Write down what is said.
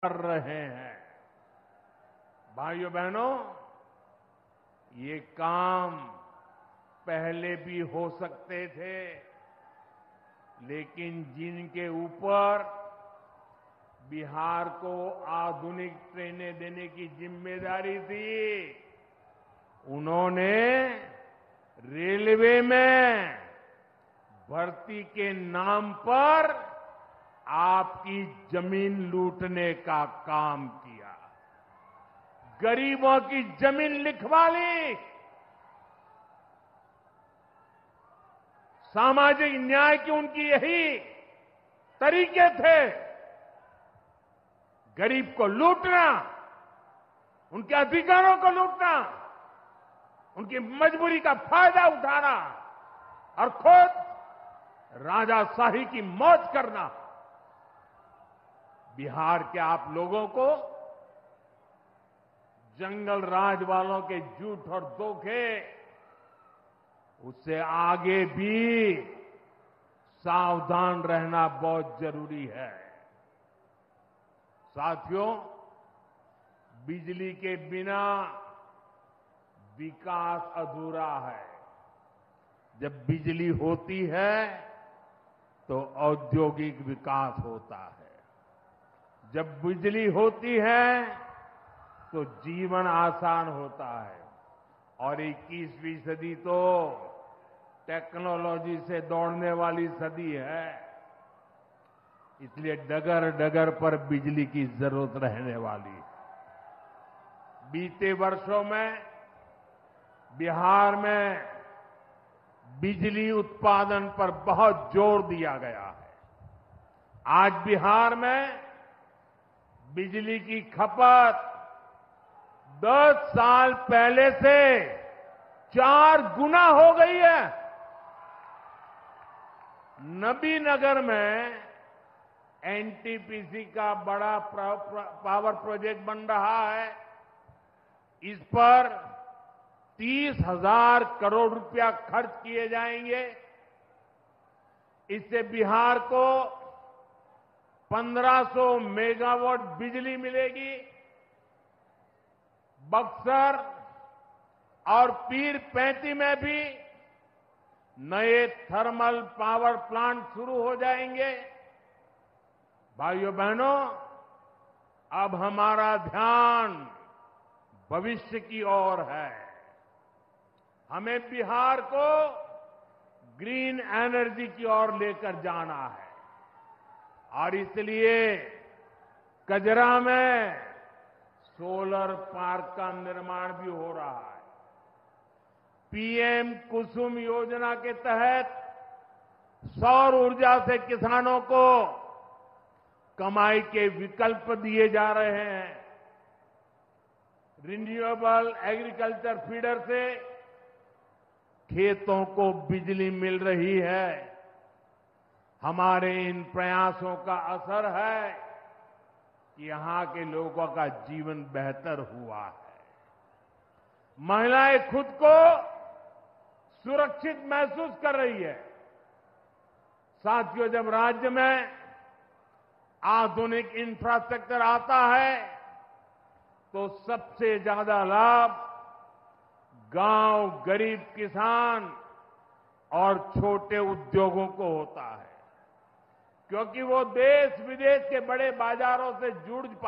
कर रहे हैं। भाइयों बहनों, ये काम पहले भी हो सकते थे, लेकिन जिनके ऊपर बिहार को आधुनिक ट्रेनें देने की जिम्मेदारी थी, उन्होंने रेलवे में भर्ती के नाम पर आपकी जमीन लूटने का काम किया, गरीबों की जमीन लिखवा ली। सामाजिक न्याय की उनकी यही तरीके थे, गरीब को लूटना, उनके अधिकारों को लूटना, उनकी मजबूरी का फायदा उठाना और खुद राजाशाही की मौज करना। बिहार के आप लोगों को जंगल राज वालों के झूठ और धोखे, उससे आगे भी सावधान रहना बहुत जरूरी है। साथियों, बिजली के बिना विकास अधूरा है। जब बिजली होती है तो औद्योगिक विकास होता है। जब बिजली होती है तो जीवन आसान होता है। और 21वीं सदी तो टेक्नोलॉजी से दौड़ने वाली सदी है, इसलिए डगर डगर पर बिजली की जरूरत रहने वाली है। बीते वर्षों में बिहार में बिजली उत्पादन पर बहुत जोर दिया गया है। आज बिहार में बिजली की खपत 10 साल पहले से 4 गुना हो गई है। नबीनगर में एनटीपीसी का बड़ा पावर प्रोजेक्ट बन रहा है। इस पर 30,000 करोड़ रुपया खर्च किए जाएंगे। इससे बिहार को 1500 मेगावाट बिजली मिलेगी। बक्सर और पीर-पैंती में भी नए थर्मल पावर प्लांट शुरू हो जाएंगे। भाइयों बहनों, अब हमारा ध्यान भविष्य की ओर है। हमें बिहार को ग्रीन एनर्जी की ओर लेकर जाना है और इसलिए कजरा में सोलर पार्क का निर्माण भी हो रहा है। पीएम कुसुम योजना के तहत सौर ऊर्जा से किसानों को कमाई के विकल्प दिए जा रहे हैं। रिन्यूएबल एग्रीकल्चर फीडर से खेतों को बिजली मिल रही है। हमारे इन प्रयासों का असर है कि यहां के लोगों का जीवन बेहतर हुआ है। महिलाएं खुद को सुरक्षित महसूस कर रही है। साथियों, जब राज्य में आधुनिक इंफ्रास्ट्रक्चर आता है तो सबसे ज्यादा लाभ गांव, गरीब किसान और छोटे उद्योगों को होता है, क्योंकि वो देश विदेश के बड़े बाजारों से जुड़ पाते हैं।